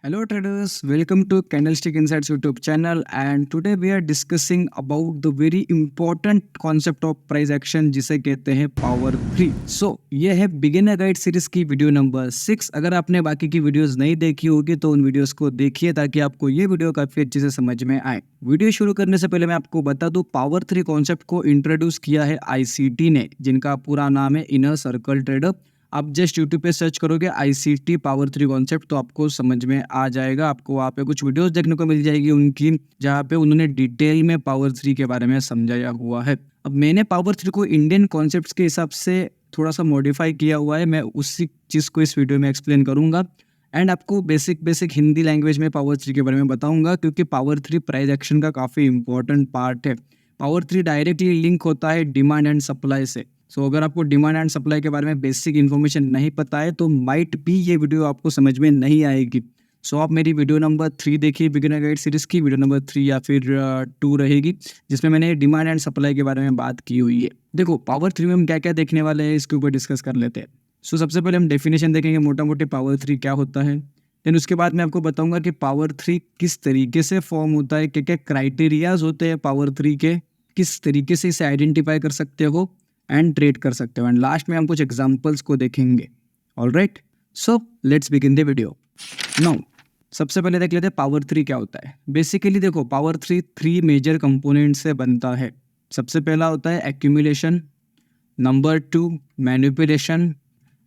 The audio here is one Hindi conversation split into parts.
Hello traders, welcome to Candlestick Insights YouTube channel and today we are discussing about the very important concept of price action जिसे कहते हैं पावर 3। ये है बिगिनर गाइड सीरीज की वीडियो नंबर 6। अगर आपने बाकी की वीडियोस नहीं देखी होगी तो उन वीडियोस को देखिए ताकि आपको ये वीडियो काफी अच्छे से समझ में आए। वीडियो शुरू करने से पहले मैं आपको बता दूं, पावर 3 कॉन्सेप्ट को इंट्रोड्यूस किया है ICT ने, जिनका पूरा नाम है इनर सर्कल ट्रेडर। आप जस्ट यूट्यूब पे सर्च करोगे ICT पावर 3 कॉन्सेप्ट तो आपको समझ में आ जाएगा। आपको वहाँ पे कुछ वीडियोस देखने को मिल जाएगी उनकी, जहाँ पे उन्होंने डिटेल में पावर 3 के बारे में समझाया हुआ है। अब मैंने पावर 3 को इंडियन कॉन्सेप्ट्स के हिसाब से थोड़ा सा मॉडिफाई किया हुआ है। मैं उसी चीज़ को इस वीडियो में एक्सप्लेन करूंगा एंड आपको बेसिक हिंदी लैंग्वेज में पावर 3 के बारे में बताऊंगा, क्योंकि पावर 3 प्राइस एक्शन का काफ़ी इंपॉर्टेंट पार्ट है। पावर 3 डायरेक्टली लिंक होता है डिमांड एंड सप्लाई से। अगर आपको डिमांड एंड सप्लाई के बारे में बेसिक इन्फॉर्मेशन नहीं पता है तो माइट भी ये वीडियो आपको समझ में नहीं आएगी। आप मेरी वीडियो नंबर 3 देखिए, बिगिनर गाइड सीरीज की वीडियो नंबर 3 या फिर 2 रहेगी, जिसमें मैंने डिमांड एंड सप्लाई के बारे में बात की हुई है। देखो, पावर 3 में हम क्या क्या देखने वाले हैं इसके ऊपर डिस्कस कर लेते हैं। सबसे पहले हम डेफिनेशन देखेंगे, मोटा मोटी पावर 3 क्या होता है। देन उसके बाद मैं आपको बताऊंगा कि पावर 3 किस तरीके से फॉर्म होता है, क्या क्या क्राइटेरियाज होते हैं पावर 3 के, किस तरीके से इसे आइडेंटिफाई कर सकते हो एंड ट्रेड कर सकते हो, एंड लास्ट में हम कुछ एग्जांपल्स को देखेंगे। Alright, so let's begin the video now. सबसे पहले देख लेते हैं पावर 3 क्या होता है। बेसिकली देखो, पावर 3 मेजर कंपोनेंट से बनता है। सबसे पहला होता है accumulation, number 2 manipulation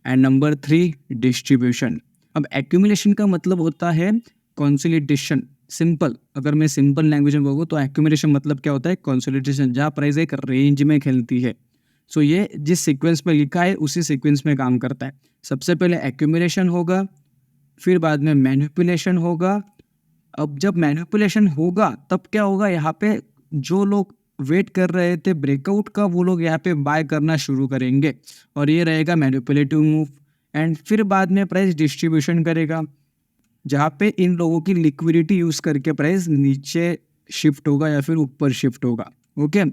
and number 3 distribution. अब एक्यूमुलेशन का मतलब होता है कंसोलिडेशन। सिंपल, अगर मैं सिंपल लैंग्वेज में बोलूँ तो एक्यूमुलेशन मतलब क्या होता है, कंसोलिडेशन, जहाँ प्राइस एक रेंज में खेलती है। ये जिस सीक्वेंस में लिखा है उसी सीक्वेंस में काम करता है। सबसे पहले एक्यूमुलेशन होगा, फिर बाद में मैनिपुलेशन होगा। अब जब मैनिपुलेशन होगा तब क्या होगा, यहाँ पे जो लोग वेट कर रहे थे ब्रेकआउट का, वो लोग यहाँ पे बाय करना शुरू करेंगे और ये रहेगा मैनिपुलेटिव मूव। एंड फिर बाद में प्राइस डिस्ट्रीब्यूशन करेगा, जहाँ पे इन लोगों की लिक्विडिटी यूज करके प्राइस नीचे शिफ्ट होगा या फिर ऊपर शिफ्ट होगा। ओके,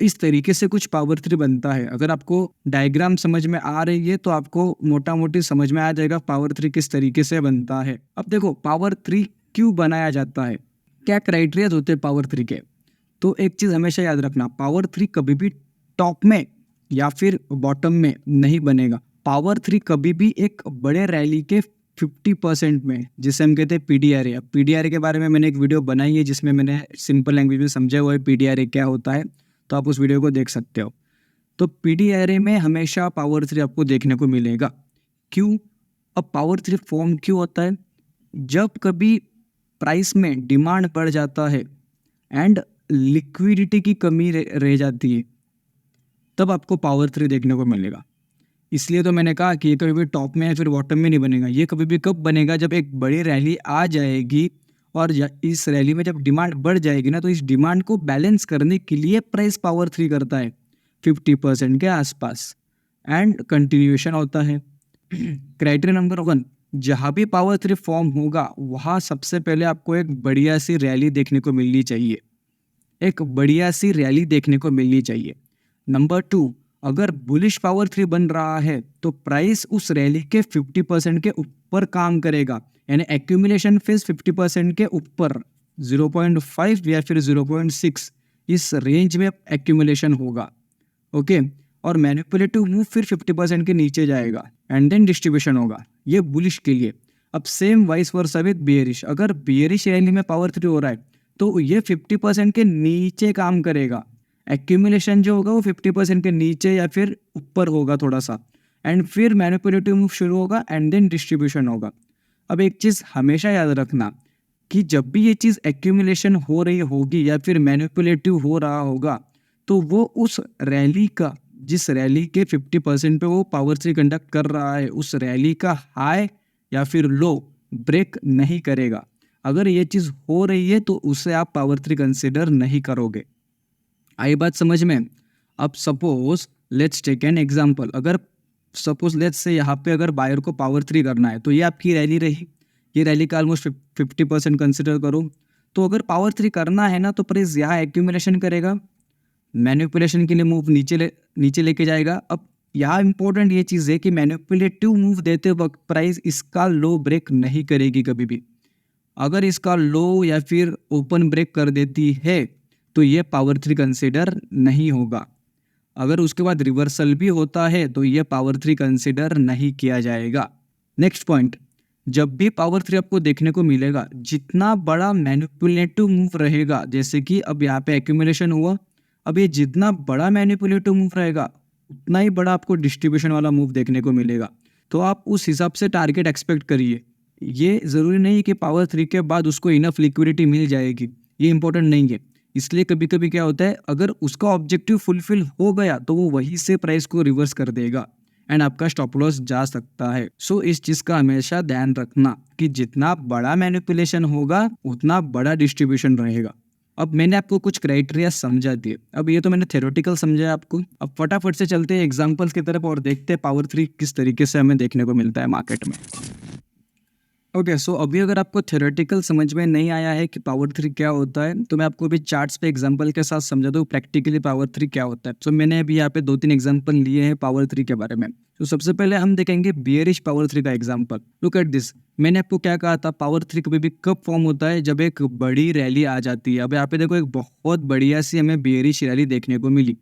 इस तरीके से कुछ पावर 3 बनता है। अगर आपको डायग्राम समझ में आ रही है तो आपको मोटा मोटी समझ में आ जाएगा पावर 3 किस तरीके से बनता है। अब देखो, पावर 3 क्यों बनाया जाता है, क्या क्राइटेरिया होते हैं पावर 3 के। तो एक चीज़ हमेशा याद रखना, पावर 3 कभी भी टॉप में या फिर बॉटम में नहीं बनेगा। पावर 3 कभी भी एक बड़े रैली के 50% में, जिसे हम कहते हैं PDRA। PDRA के बारे में मैंने एक वीडियो बनाई है जिसमें मैंने सिंपल लैंग्वेज में समझा हुआ है PDRA क्या होता है, तो आप उस वीडियो को देख सकते हो। तो PDRA में हमेशा पावर 3 आपको देखने को मिलेगा। क्यों? अब पावर 3 फॉर्म क्यों होता है, जब कभी प्राइस में डिमांड बढ़ जाता है एंड लिक्विडिटी की कमी रह जाती है, तब आपको पावर 3 देखने को मिलेगा। इसलिए तो मैंने कहा कि ये कभी भी टॉप में या फिर बॉटम में नहीं बनेगा। ये कभी भी कब बनेगा, जब एक बड़ी रैली आ जाएगी और इस रैली में जब डिमांड बढ़ जाएगी ना, तो इस डिमांड को बैलेंस करने के लिए प्राइस पावर 3 करता है 50% के आसपास एंड कंटिन्यूएशन होता है। क्राइटेरिया नंबर 1, जहाँ भी पावर 3 फॉर्म होगा वहाँ सबसे पहले आपको एक बढ़िया सी रैली देखने को मिलनी चाहिए, एक बढ़िया सी रैली देखने को मिलनी चाहिए। नंबर 2, अगर बुलिश पावर 3 बन रहा है तो प्राइस उस रैली के 50% के ऊपर काम करेगा, यानी एक्यूमुलेशन फेज 50% के ऊपर 0.5 या फिर 0.6 इस रेंज में एक्यूमुलेशन होगा। ओके, और मैनिपुलेटिव मूव फिर 50% के नीचे जाएगा एंड देन डिस्ट्रीब्यूशन होगा, ये बुलिश के लिए। अब same vice versa with bearish, अगर बियरिश रैली में पावर 3 हो रहा है तो ये 50% के नीचे काम करेगा। एक्यूमुलेशन जो होगा वो 50% के नीचे या फिर ऊपर होगा थोड़ा सा, एंड फिर मैनिपुलेटिव मूव शुरू होगा एंड देन डिस्ट्रीब्यूशन होगा। अब एक चीज़ हमेशा याद रखना कि जब भी ये चीज़ एक्यूमुलेशन हो रही होगी या फिर मैनिपुलेटिव हो रहा होगा, तो वो उस रैली का, जिस रैली के 50% पे वो पावर 3 कंडक्ट कर रहा है, उस रैली का हाई या फिर लो ब्रेक नहीं करेगा। अगर ये चीज़ हो रही है तो उसे आप पावर 3 कंसिडर नहीं करोगे। आई बात समझ में? अब suppose let's take an example, अगर सपोज लेट्स से यहाँ पे अगर बायर को पावर 3 करना है तो ये आपकी रैली रही, ये रैली का ऑलमोस्ट 50% कंसिडर करो। तो अगर पावर 3 करना है ना तो प्राइस यहाँ एक्यूमुलेशन करेगा, मैनिपुलेशन के लिए मूव नीचे लेके जाएगा। अब यहाँ इंपॉर्टेंट ये चीज़ है कि मैनिपुलेटिव मूव देते वक्त प्राइस इसका लो ब्रेक नहीं करेगी कभी भी। अगर इसका लो या फिर ओपन ब्रेक कर देती है तो ये पावर 3 कंसिडर नहीं होगा। अगर उसके बाद रिवर्सल भी होता है तो ये पावर 3 कंसिडर नहीं किया जाएगा। नेक्स्ट पॉइंट, जब भी पावर 3 आपको देखने को मिलेगा, जितना बड़ा मैनिपुलेटिव मूव रहेगा, जैसे कि अब यहाँ पे एक्यूमुलेशन हुआ, अब ये जितना बड़ा मैनिपुलेटिव मूव रहेगा उतना ही बड़ा आपको डिस्ट्रीब्यूशन वाला मूव देखने को मिलेगा। तो आप उस हिसाब से टारगेट एक्सपेक्ट करिए। ये ज़रूरी नहीं कि पावर 3 के बाद उसको इनफ लिक्विडिटी मिल जाएगी, ये इंपॉर्टेंट नहीं है। इसलिए कभी कभी क्या होता है, अगर उसका ऑब्जेक्टिव फुलफिल हो गया तो वो वहीं से प्राइस को रिवर्स कर देगा एंड आपका स्टॉप लॉस जा सकता है। सो इस चीज़ का हमेशा ध्यान रखना कि जितना बड़ा मैनिपुलेशन होगा उतना बड़ा डिस्ट्रीब्यूशन रहेगा। अब मैंने आपको कुछ क्राइटेरिया समझा दिए, अब ये तो मैंने थ्योरेटिकल समझाया आपको। अब फटाफट से चलते हैं एग्जांपल्स की तरफ और देखते हैं पावर 3 किस तरीके से हमें देखने को मिलता है मार्केट में। ओके, सो अभी अगर आपको थ्योरेटिकल समझ में नहीं आया है कि पावर 3 क्या होता है, तो मैं आपको अभी चार्ट्स पे एग्जांपल के साथ समझा दूँ प्रैक्टिकली पावर 3 क्या होता है। सो मैंने अभी यहाँ पे 2-3 एग्जांपल लिए हैं पावर 3 के बारे में। तो सबसे पहले हम देखेंगे बियरिश पावर 3 का एग्जांपल। लुक एट दिस, मैंने आपको क्या कहा था, पावर 3 कभी भी कब फॉर्म होता है, जब एक बड़ी रैली आ जाती है। अब यहाँ पे देखो एक बहुत बढ़िया सी हमें बियरिश रैली देखने को मिली।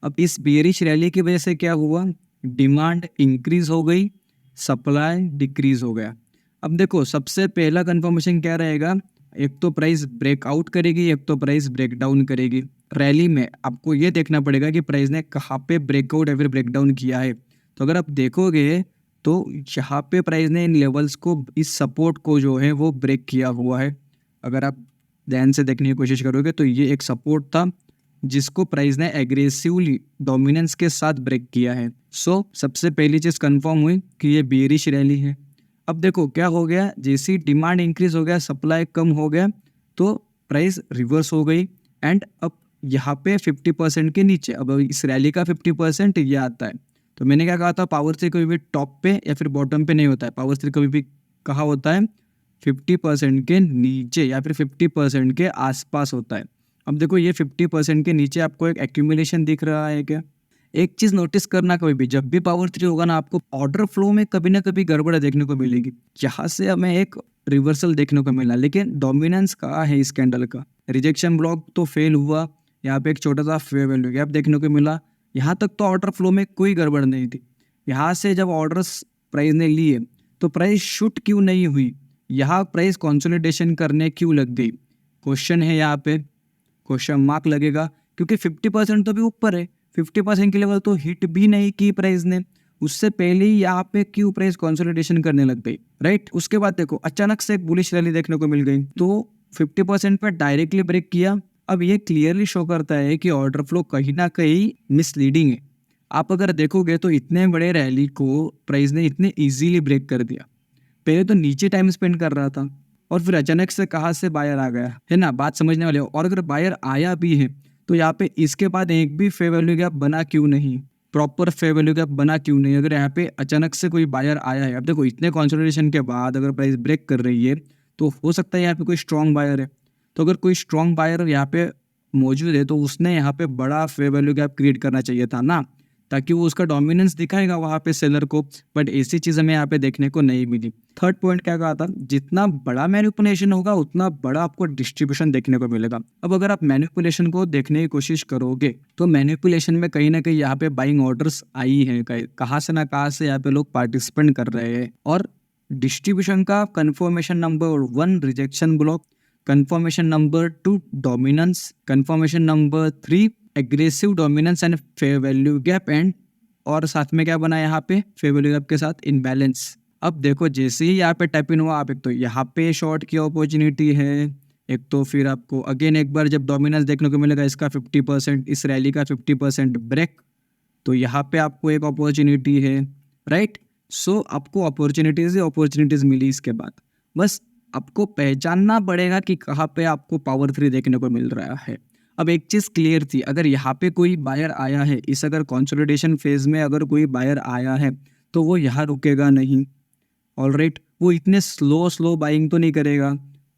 अब इस बियरिश रैली की वजह से क्या हुआ, डिमांड इंक्रीज हो गई, सप्लाई डिक्रीज हो गया। अब देखो सबसे पहला कंफर्मेशन क्या रहेगा, एक तो प्राइस ब्रेकआउट करेगी, एक तो प्राइस ब्रेक डाउन करेगी। रैली में आपको ये देखना पड़ेगा कि प्राइस ने कहाँ पे ब्रेकआउट या फिर ब्रेक डाउन किया है। तो अगर आप देखोगे तो यहाँ पे प्राइस ने इन लेवल्स को, इस सपोर्ट को जो है वो ब्रेक किया हुआ है। अगर आप ध्यान से देखने की कोशिश करोगे तो ये एक सपोर्ट था जिसको प्राइस ने एग्रेसिवली डोमिनेंस के साथ ब्रेक किया है। सो सबसे पहली चीज़ कंफर्म हुई कि ये बेयरिश रैली है। अब देखो क्या हो गया, जैसी डिमांड इंक्रीज हो गया, सप्लाई कम हो गया, तो प्राइस रिवर्स हो गई एंड अब यहाँ पे 50% के नीचे, अब इस रैली का 50% ये आता है। तो मैंने क्या कहा था, पावर 3 कभी भी टॉप पे या फिर बॉटम पे नहीं होता है, पावर 3 कभी भी कहाँ होता है, 50% के नीचे या फिर 50% के आसपास होता है। अब देखो ये 50% के नीचे आपको एक एक्यूमुलेशन दिख रहा है क्या। एक चीज नोटिस करना, कभी भी जब भी पावर 3 होगा ना, आपको ऑर्डर फ्लो में कभी ना कभी गड़बड़ देखने को मिलेगी। यहाँ से हमें एक रिवर्सल देखने को मिला, लेकिन डोमिनेंस कहाँ है इस कैंडल का। रिजेक्शन ब्लॉक तो फेल हुआ, यहाँ पे एक छोटा सा फेयर वैल्यू गैप देखने को मिला। यहाँ तक तो ऑर्डर फ्लो में कोई गड़बड़ नहीं थी। यहाँ से जब ऑर्डर्स प्राइस ने लिए तो प्राइस शूट क्यों नहीं हुई, यहाँ प्राइस कंसोलिडेशन करने क्यों लग गई, क्वेश्चन है यहाँ पे, क्वेश्चन मार्क लगेगा। क्योंकि 50% तो भी ऊपर है, 50% के लेवल तो हिट भी नहीं की प्राइस ने, उससे पहले ही यहाँ पे क्यों प्राइस कंसोलिडेशन करने लग गई, राइट। उसके बाद देखो अचानक से एक बुलिश रैली देखने को मिल गई, तो 50% पे डायरेक्टली ब्रेक किया। अब ये क्लियरली शो करता है कि ऑर्डर फ्लो कहीं ना कहीं मिसलीडिंग है। आप अगर देखोगे तो इतने बड़े रैली को प्राइस ने इतने इजीली ब्रेक कर दिया। पहले तो नीचे टाइम स्पेंड कर रहा था और फिर अचानक से कहाँ से बायर आ गया, है ना, बात समझने वाले हो। और अगर बायर आया भी है तो यहाँ पे इसके बाद एक भी फेयर वैल्यू गैप बना क्यों नहीं, प्रॉपर फेयर वैल्यू गैप बना क्यों नहीं, अगर यहाँ पे अचानक से कोई बायर आया है। अब देखो इतने कंसोलिडेशन के बाद अगर प्राइस ब्रेक कर रही है तो हो सकता है यहाँ पे कोई स्ट्रॉन्ग बायर है। तो अगर कोई स्ट्रॉन्ग बायर यहाँ पे मौजूद है तो उसने यहाँ पे बड़ा फेयर वैल्यू गैप क्रिएट करना चाहिए था ना, ताकि वो उसका डोमिनेंस दिखाएगा वहाँ पे सेलर को। बट ऐसी चीज़ हमें यहाँ पे देखने को नहीं मिली। थर्ड पॉइंट क्या कहा था, जितना बड़ा मैनिपुलेशन होगा उतना बड़ा आपको डिस्ट्रीब्यूशन देखने को मिलेगा। अब अगर आप मैनिपुलेशन को देखने की कोशिश करोगे तो मैनिपुलेशन में कहीं ना कहीं यहाँ पे बाइंग ऑर्डर्स आई हैं, कहाँ से ना कहाँ से यहाँ पे लोग पार्टिसिपेंट कर रहे हैं। और डिस्ट्रीब्यूशन का confirmation number 1 rejection block, confirmation number 2 dominance, confirmation number 3 aggressive dominance and fair value gap, and और साथ में क्या बना यहाँ पे फेयर वैल्यू गैप के साथ इनबैलेंस। अब देखो जैसे ही यहाँ पे टैप इन हुआ, आप एक तो यहाँ पे शॉर्ट की अपॉर्चुनिटी है, एक तो फिर आपको अगेन एक बार जब डोमिनेंस देखने को मिलेगा इसका 50%, इस रैली का 50% ब्रेक, तो यहाँ पे आपको एक अपॉर्चुनिटी है, राइट। सो आपको अपॉर्चुनिटीज मिली। इसके बाद बस आपको पहचानना पड़ेगा कि कहाँ पे आपको पावर 3 देखने को मिल रहा है। अब एक चीज़ क्लियर थी, अगर यहाँ पे कोई बायर आया है, इस अगर कंसोलिडेशन फेज में अगर कोई बायर आया है तो वो यहाँ रुकेगा नहीं, ऑलराइट। वो इतने स्लो बाइंग तो नहीं करेगा,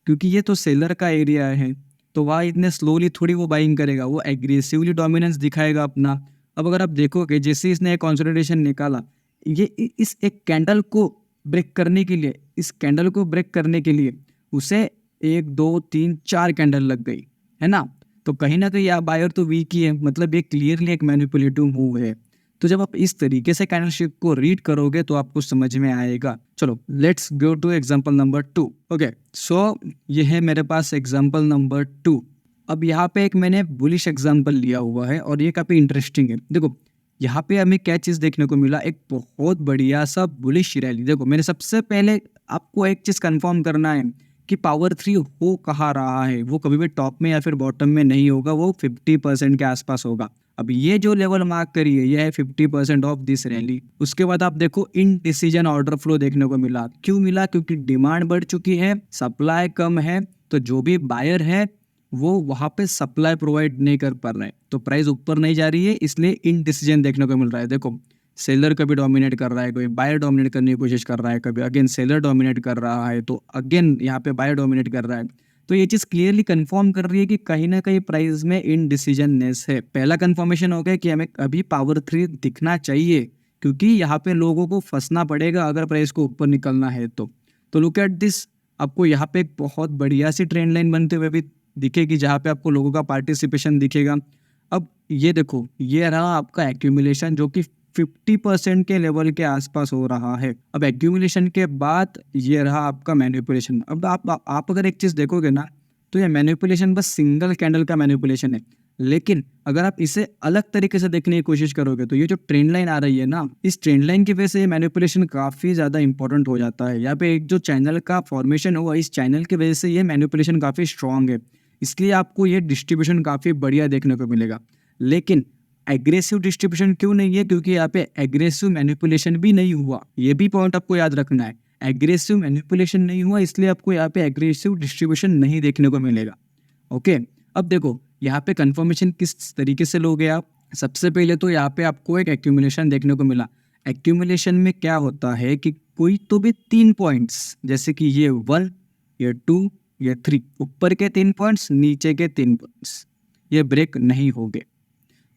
क्योंकि ये तो सेलर का एरिया है, तो वहाँ इतने स्लोली थोड़ी वो बाइंग करेगा, वो एग्रेसिवली डोमिनेंस दिखाएगा अपना। अब अगर आप देखोगे जैसे इसने एक कंसोलिडेशन निकाला, ये इस एक कैंडल को ब्रेक करने के लिए, इस कैंडल को ब्रेक करने के लिए उसे 1 2 3 4 कैंडल लग गई, है ना? तो कहीं ना कहीं आप बायर तो वीक ही है, मतलब ये क्लियरली एक मैनिपुलेटिव मूव है। तो जब आप इस तरीके से कैंडलस्टिक को रीड करोगे तो आपको समझ में आएगा। चलो let's go to example number 2। Okay, so ये है मेरे पास एग्जांपल नंबर 2। अब यहाँ पे एक मैंने बुलिश एग्जांपल लिया हुआ है और ये काफ़ी इंटरेस्टिंग है। देखो यहाँ पे हमें क्या चीज़ देखने को मिला, एक बहुत बढ़िया सा बुलिश रैली। देखो मैंने सबसे पहले आपको एक चीज़ कंफर्म करना है कि पावर 3 हो कहाँ रहा है, वो कभी भी टॉप में या फिर बॉटम में नहीं होगा, वो 50% के आसपास होगा। अब ये जो लेवल मार्क करी है ये है 50% ऑफ दिस रैली। उसके बाद आप देखो इनडिसीजन ऑर्डर फ्लो देखने को मिला। क्यों मिला? क्योंकि डिमांड बढ़ चुकी है, सप्लाई कम है, तो जो भी बायर है वो वहाँ पे सप्लाई प्रोवाइड नहीं कर पा रहे हैं, तो प्राइस ऊपर नहीं जा रही है, इसलिए इनडिसीजन देखने को मिल रहा है। देखो सेलर कभी डोमिनेट कर रहा है, कोई बायर डोमिनेट करने की कोशिश कर रहा है, कभी अगेन सेलर डोमिनेट कर रहा है, तो अगेन यहाँ पे बायर डोमिनेट कर रहा है। तो ये चीज़ क्लियरली कंफर्म कर रही है कि कहीं ना कहीं प्राइस में इनडिसीजननेस है। पहला कंफर्मेशन हो गया कि हमें अभी पावर 3 दिखना चाहिए, क्योंकि यहाँ पे लोगों को फंसना पड़ेगा अगर प्राइस को ऊपर निकलना है तो लुक एट दिस। आपको यहाँ पे एक बहुत बढ़िया सी ट्रेंड लाइन बनते हुए भी दिखेगी, जहाँ पे आपको लोगों का पार्टिसिपेशन दिखेगा। अब ये देखो, ये रहा आपका एक्यूमुलेशन जो कि 50% के लेवल के आसपास हो रहा है। अब एक्यूमुलेशन के बाद ये रहा आपका मैनिपुलेशन। अब आप अगर एक चीज़ देखोगे ना, तो ये मैनिपुलेशन बस सिंगल कैंडल का मैनिपुलेशन है, लेकिन अगर आप इसे अलग तरीके से देखने की कोशिश करोगे तो ये जो ट्रेंड लाइन आ रही है ना, इस ट्रेंड लाइन की वजह से मैनिपुलेशन काफ़ी ज़्यादा इंपॉर्टेंट हो जाता है। यहाँ पे एक जो चैनल का फॉर्मेशन हुआ, इस चैनल की वजह से ये मैनिपुलेशन काफ़ी स्ट्रांग है, इसलिए आपको ये डिस्ट्रीब्यूशन काफ़ी बढ़िया देखने को मिलेगा। लेकिन एग्रेसिव डिस्ट्रीब्यूशन क्यों नहीं है? क्योंकि यहाँ पे एग्रेसिव मैनिपुलेशन भी नहीं हुआ, ये भी पॉइंट आपको याद रखना है। एग्रेसिव मैनिपुलेशन नहीं हुआ, इसलिए आपको यहाँ पे एग्रेसिव डिस्ट्रीब्यूशन नहीं देखने को मिलेगा। ओके, अब देखो यहाँ पे कंफर्मेशन किस तरीके से लोगे आप। सबसे पहले तो यहाँ पे आपको एक एक्यूमुलेशन देखने को मिला। एक्यूमुलेशन में क्या होता है कि कोई तो भी 3 पॉइंट्स, जैसे कि ये 1, ये 2, ये 3, ऊपर के 3 पॉइंट्स, नीचे के 3 पॉइंट्स, ये ब्रेक नहीं होंगे,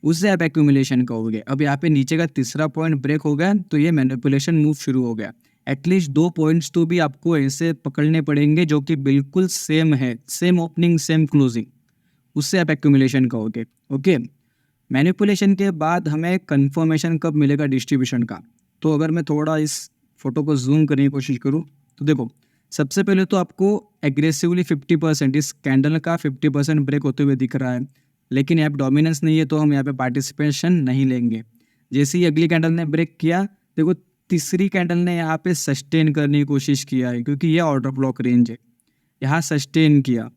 उससे आप एक्यूमुलेशन कहोगे। अब यहाँ पे नीचे का तीसरा पॉइंट ब्रेक हो गया तो ये मैनिपुलेशन मूव शुरू हो गया। एटलीस्ट 2 पॉइंट्स तो भी आपको ऐसे पकड़ने पड़ेंगे जो कि बिल्कुल सेम है, सेम ओपनिंग सेम क्लोजिंग, उससे आप एक्यूमुलेशन कहोगे। ओके, मैनिपुलेशन के बाद हमें कंफर्मेशन कब मिलेगा डिस्ट्रीब्यूशन का? तो अगर मैं थोड़ा इस फोटो को जूम करने की कोशिश करूँ तो देखो, सबसे पहले तो आपको एग्रेसिवली 50%, इस कैंडल का 50% ब्रेक होते हुए दिख रहा है, लेकिन यहाँ पे डोमिनेंस नहीं है तो हम यहाँ पे पार्टिसिपेशन नहीं लेंगे। जैसे ही अगली कैंडल ने ब्रेक किया, देखो तीसरी कैंडल ने यहाँ पे सस्टेन करने की कोशिश किया है, क्योंकि ये ऑर्डर ब्लॉक रेंज है, यहाँ सस्टेन किया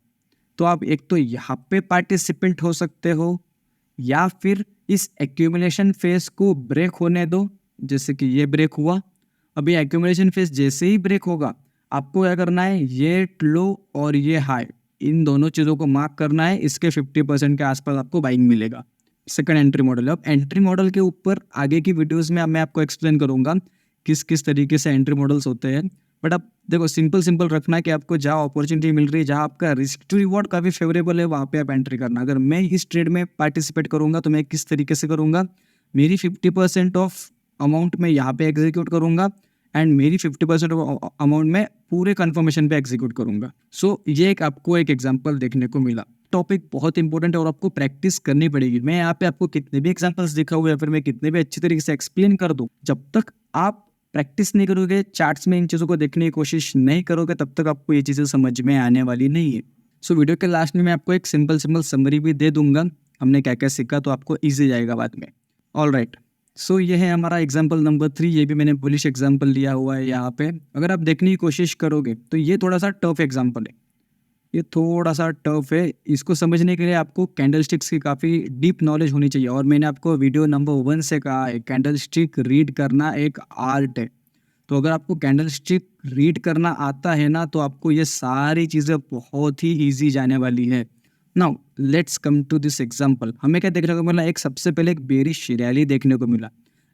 तो आप एक तो यहाँ पे पार्टिसिपेंट हो सकते हो, या फिर इस एक्यूमुलेशन फेज को ब्रेक होने दो, जैसे कि ये ब्रेक हुआ। अब ये एक्यूमुलेशन फेज जैसे ही ब्रेक होगा, आपको क्या करना है, ये लो और ये हाई, इन दोनों चीज़ों को मार्क करना है। इसके 50% के आसपास आपको बाइंग मिलेगा। Second entry model. अब एंट्री मॉडल के ऊपर आगे की वीडियोस में मैं आपको एक्सप्लेन करूंगा किस किस तरीके से एंट्री मॉडल्स होते हैं, बट अब देखो सिंपल रखना है कि आपको जहाँ अपॉर्चुनिटी मिल रही है, जहाँ आपका रिस्क टू रिवॉर्ड काफ़ी फेवरेबल है, वहाँ पे आप एंट्री करना। अगर मैं इस ट्रेड में पार्टिसिपेट करूंगा तो मैं किस तरीके से करूंगा, मेरी 50% ऑफ अमाउंट में यहाँ पे एग्जीक्यूट करूंगा एंड मेरी 50% अमाउंट में पूरे कंफर्मेशन पे एग्जीक्यूट करूंगा। सो ये एक आपको एक एग्जांपल देखने को मिला। टॉपिक बहुत इंपॉर्टेंट है और आपको प्रैक्टिस करनी पड़ेगी। मैं यहाँ पे आपको कितने भी एग्जांपल्स दिखाऊं या फिर मैं कितने भी अच्छी तरीके से एक्सप्लेन कर दूं, जब तक आप प्रैक्टिस नहीं करोगे, चार्ट्स में इन चीज़ों को देखने की कोशिश नहीं करोगे, तब तक आपको ये चीज़ें समझ में आने वाली नहीं है। सो वीडियो के लास्ट में मैं आपको एक सिंपल समरी भी दे दूंगा, हमने क्या क्या सीखा, तो आपको ईजी जाएगा बाद में। ऑल राइट, सो ये है हमारा एग्जाम्पल नंबर 3। ये भी मैंने बुलिश एग्जाम्पल लिया हुआ है यहाँ पे। अगर आप देखने की कोशिश करोगे तो ये थोड़ा सा टफ एग्जाम्पल है, ये थोड़ा सा टफ है। इसको समझने के लिए आपको कैंडलस्टिक्स की काफ़ी डीप नॉलेज होनी चाहिए, और मैंने आपको वीडियो नंबर 1 से कहा है कैंडलस्टिक रीड करना एक आर्ट है। तो अगर आपको कैंडलस्टिक रीड करना आता है ना, तो आपको ये सारी चीज़ें बहुत ही ईजी जाने वाली है। Now let's come to this example. हमें क्या देखने को मिला, एक सबसे पहले एक बेरिश रैली देखने को मिला।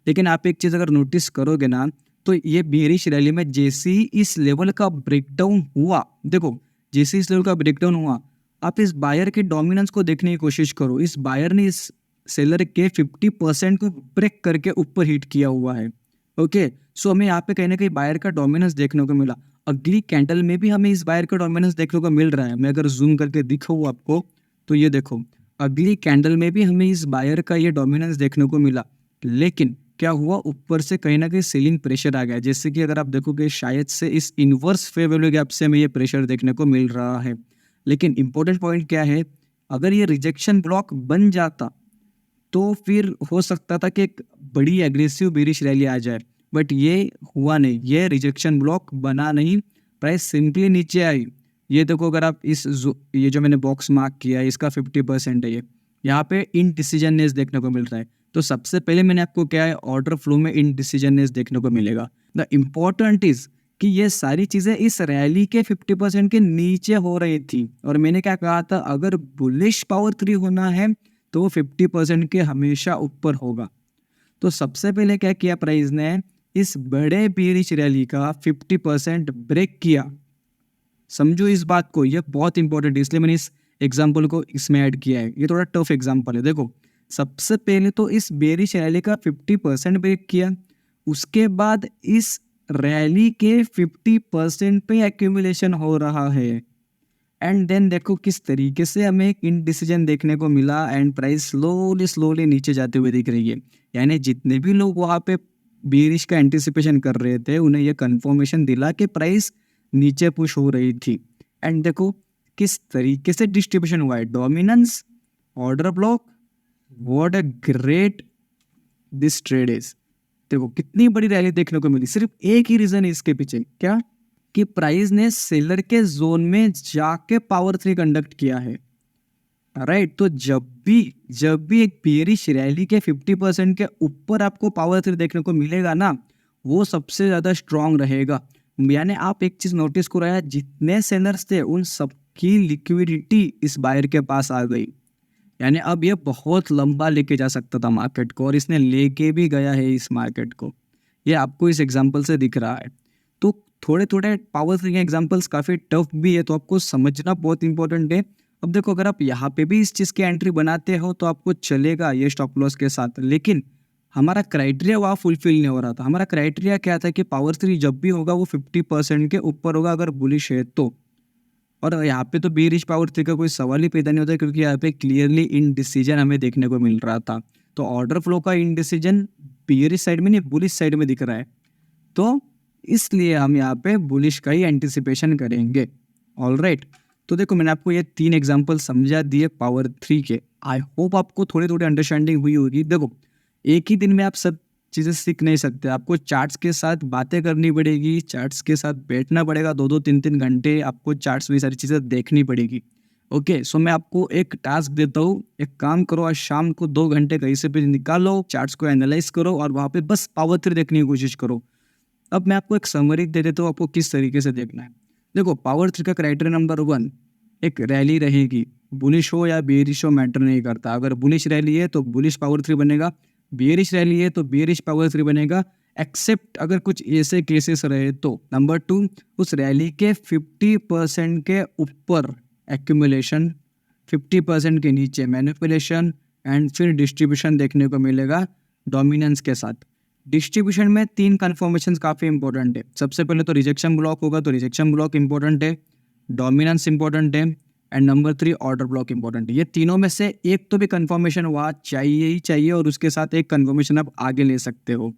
लेकिन आप एक चीज़ अगर नोटिस करोगे ना, तो ये बेरिश रैली में जैसे ही इस लेवल का ब्रेकडाउन हुआ, देखो जैसे इस लेवल का ब्रेकडाउन हुआ, आप इस बायर के डोमिनेंस को देखने की कोशिश करो। इस बायर ने इस सेलर के 50% को ब्रेक करके ऊपर हिट किया हुआ है। ओके, सो हमें यहाँ पे कहीं ना कहीं बायर का डोमिनेंस देखने को मिला। अगली कैंडल में भी हमें इस बायर का डोमिनेंस देखने को मिल रहा है। मैं अगर जूम करके दिखाऊँ आपको तो ये देखो, अगली कैंडल में भी हमें इस बायर का ये डोमिनेंस देखने को मिला। लेकिन क्या हुआ, ऊपर से कहीं ना कहीं सेलिंग प्रेशर आ गया। जैसे कि अगर आप देखोगे शायद से इस इन्वर्स फेयर वैल्यू गैप से हमें ये प्रेशर देखने को मिल रहा है। लेकिन इंपॉर्टेंट पॉइंट क्या है, अगर ये रिजेक्शन ब्लॉक बन जाता तो फिर हो सकता था कि एक बड़ी एग्रेसिव बेरिश रैली आ जाए, बट ये हुआ नहीं, ये रिजेक्शन ब्लॉक बना नहीं, प्राइस सिंपली नीचे आई। ये देखो, अगर आप ये जो मैंने बॉक्स मार्क किया है इसका 50% है, ये यहाँ पे इनडिसीजननेस देखने को मिल रहा है। तो सबसे पहले मैंने आपको क्या है, ऑर्डर फ्लो में इनडिसीजननेस देखने को मिलेगा। द इम्पॉर्टेंट इज कि ये सारी चीज़ें इस रैली के 50% के नीचे हो रही थी। और मैंने क्या कहा था, अगर बुलिश पावर 3 होना है तो वो 50% के हमेशा ऊपर होगा। तो सबसे पहले क्या किया प्राइस ने, इस बड़े बेरिश रैली का 50% ब्रेक किया। समझो इस बात को, ये बहुत इंपॉर्टेंट है, इसलिए मैंने इस एग्जाम्पल को इसमें ऐड किया है। ये थोड़ा टफ एग्जाम्पल है। देखो, सबसे पहले तो इस बेरिश रैली का 50% ब्रेक किया, उसके बाद इस रैली के 50% पे एक्यूमुलेशन हो रहा है। एंड देन देखो किस तरीके से हमें एक इनडिसीजन देखने को मिला एंड प्राइस स्लोली स्लोली नीचे जाते हुए दिख रही है। यानी जितने भी लोग वहाँ पे बेरिश का एंटिसिपेशन कर रहे थे उन्हें यह कंफर्मेशन दिला कि प्राइस नीचे पुश हो रही थी। एंड देखो किस तरीके से डिस्ट्रीब्यूशन हुआ है, dominance, order block, what a great this trade is. देखो कितनी बड़ी रैली देखने को मिली, सिर्फ एक ही रीजन है इसके पीछे, क्या कि प्राइस ने सेलर के जोन में जाके पावर 3 कंडक्ट किया है। राइट, तो जब भी एक बेरिश रैली के 50% के ऊपर आपको पावर 3 देखने को मिलेगा ना, वो सबसे ज्यादा स्ट्रांग रहेगा। यानी आप एक चीज नोटिस करो यार, जितने सेलर्स थे उन सबकी लिक्विडिटी इस बायर के पास आ गई। यानी अब ये बहुत लंबा लेके जा सकता था मार्केट को, और इसने लेके भी गया है इस मार्केट को। ये आपको इस एग्जांपल से दिख रहा है। तो थोड़े थोड़े पावर थ्री के एग्जांपल्स काफ़ी टफ भी है, तो आपको समझना बहुत इंपॉर्टेंट है। अब देखो, अगर आप यहाँ पे भी इस चीज़ की एंट्री बनाते हो तो आपको चलेगा ये स्टॉप लॉस के साथ, लेकिन हमारा क्राइटेरिया वहाँ फुलफिल नहीं हो रहा था। हमारा क्राइटेरिया क्या था कि पावर थ्री जब भी होगा वो 50% के ऊपर होगा अगर बुलिश है तो। और यहाँ पे तो बेरिश पावर थ्री का कोई सवाल ही पैदा नहीं होता, क्योंकि यहाँ पे क्लियरली इनडिसीजन हमें देखने को मिल रहा था। तो ऑर्डर फ्लो का इनडिसीजन बेरिश साइड में नहीं, बुलिश साइड में दिख रहा है। तो इसलिए हम यहाँ पे बुलिश का ही एंटिसिपेशन करेंगे। ऑलराइट, तो देखो मैंने आपको ये 3 एग्जांपल समझा दिए पावर 3 के। आई होप आपको थोड़ी थोड़ी अंडरस्टैंडिंग हुई होगी। देखो, एक ही दिन में आप सब चीज़ें सीख नहीं सकते, आपको चार्ट्स के साथ बातें करनी पड़ेगी, चार्ट्स के साथ बैठना पड़ेगा, 2-2 3-3 घंटे आपको चार्ट्स में सारी चीज़ें देखनी पड़ेगी। ओके, सो मैं आपको एक टास्क देता हूँ, एक काम करो, आज शाम को 2 घंटे कहीं से भी निकालो, चार्ट्स को एनालाइज करो और वहाँ पे बस पावर 3 देखने की कोशिश करो। अब मैं आपको एक समरी दे देता हूँ, आपको किस तरीके से देखना है। देखो, पावर 3 का क्राइटेरिया नंबर 1, एक रैली रहेगी, बुलिश हो या बेरिश हो मैटर नहीं करता। अगर बुलिश रैली है तो बुलिश पावर 3 बनेगा, बेरिश रैली है तो बेरिश पावर 3 बनेगा, एक्सेप्ट अगर कुछ ऐसे केसेस रहे तो। नंबर 2, उस रैली के 50% के ऊपर एक्यूमुलेशन, 50% के नीचे मैनिपुलेशन, एंड फिर डिस्ट्रीब्यूशन देखने को मिलेगा डोमिनेंस के साथ। डिस्ट्रीब्यूशन में 3 कन्फर्मेशन काफ़ी इंपॉर्टेंट है। सबसे पहले तो रिजेक्शन ब्लॉक होगा, तो रिजेक्शन ब्लॉक इंपॉर्टेंट है, डोमिनेंस इंपॉर्टेंट है, and number 3 order block important है। ये तीनों में से एक तो भी कन्फर्मेशन हुआ चाहिए ही चाहिए, और उसके साथ एक कन्फर्मेशन आप आगे ले सकते हो।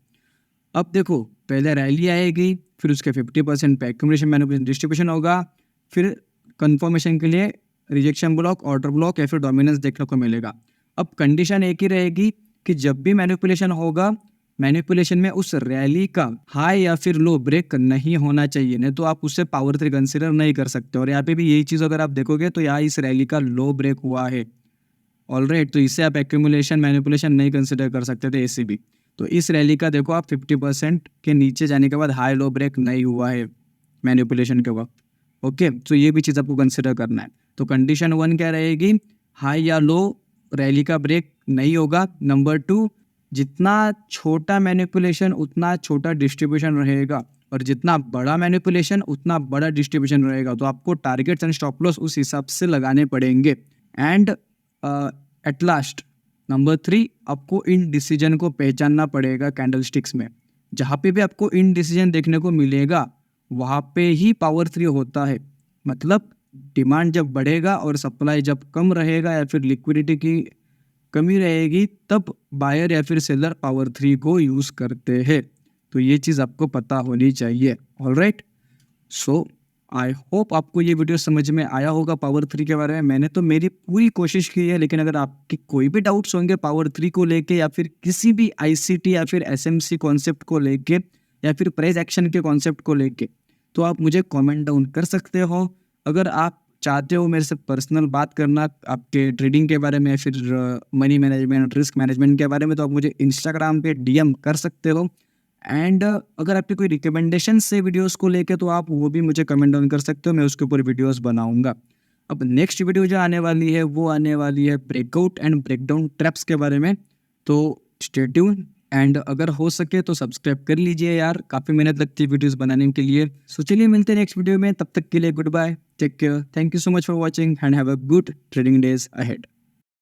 अब देखो, पहले रैली आएगी, फिर उसके 50% पे एक्यूमुलेशन मैनिपुलेशन डिस्ट्रीब्यूशन होगा, फिर कन्फर्मेशन के लिए रिजेक्शन ब्लॉक, ऑर्डर ब्लॉक या फिर डोमिनेंस देखने को मिलेगा। अब कंडीशन एक ही रहेगी कि जब भी मैनिपुलेशन होगा, मैनिपुलेशन में उस रैली का हाई या फिर लो ब्रेक नहीं होना चाहिए, नहीं तो आप उससे पावर 3 कंसिडर नहीं कर सकते। और यहाँ पे भी यही चीज़ अगर आप देखोगे तो यहाँ इस रैली का लो ब्रेक हुआ है। ऑलराइट, तो इसे आप एक्यूमुलेशन मैनिपुलेशन नहीं कंसिडर कर सकते थे ऐसे भी। तो इस रैली का देखो आप 50% के नीचे जाने के बाद हाई लो ब्रेक नहीं हुआ है मैनिपुलेशन के वक्त। ओके, तो ये भी चीज़ आपको कंसिडर करना है। तो कंडीशन 1 क्या रहेगी, हाई या लो रैली का ब्रेक नहीं होगा। नंबर 2, जितना छोटा मैनिपुलेशन उतना छोटा डिस्ट्रीब्यूशन रहेगा, और जितना बड़ा मैनिपुलेशन उतना बड़ा डिस्ट्रीब्यूशन रहेगा। तो आपको टारगेट्स एंड स्टॉप लॉस उस हिसाब से लगाने पड़ेंगे। एंड एट लास्ट नंबर 3, आपको इन डिसीजन को पहचानना पड़ेगा कैंडल स्टिक्स में। जहाँ पे भी आपको इनडिसीजन देखने को मिलेगा वहाँ पे ही पावर 3 होता है। मतलब डिमांड जब बढ़ेगा और सप्लाई जब कम रहेगा या फिर लिक्विडिटी की कमी रहेगी, तब बायर या फिर सेलर पावर 3 को यूज़ करते हैं। तो ये चीज़ आपको पता होनी चाहिए। ऑलराइट, सो आई होप आपको ये वीडियो समझ में आया होगा पावर 3 के बारे में। मैंने तो मेरी पूरी कोशिश की है, लेकिन अगर आपकी कोई भी डाउट्स होंगे पावर 3 को लेके या फिर किसी भी आईसीटी या फिर एसएमसी कॉन्सेप्ट को लेके या फिर प्राइस एक्शन के कॉन्सेप्ट को लेके, तो आप मुझे कमेंट डाउन कर सकते हो। अगर आप चाहते हो मेरे से पर्सनल बात करना आपके ट्रेडिंग के बारे में या फिर मनी मैनेजमेंट, रिस्क मैनेजमेंट के बारे में, तो आप मुझे इंस्टाग्राम पे डीएम कर सकते हो। एंड अगर आपके कोई रिकमेंडेशन से वीडियोस को लेके, तो आप वो भी मुझे कमेंट डाउन कर सकते हो, मैं उसके ऊपर वीडियोस बनाऊंगा। अब नेक्स्ट वीडियो जो आने वाली है वो आने वाली है ब्रेकआउट एंड ब्रेकडाउन ट्रैप्स के बारे में। तो स्टे ट्यून एंड अगर हो सके तो सब्सक्राइब कर लीजिए यार, काफ़ी मेहनत लगती है वीडियोस बनाने के लिए। सो चलिए मिलते हैं नेक्स्ट वीडियो में, तब तक के लिए goodbye, take care, thank you so much for watching and have a good trading days ahead.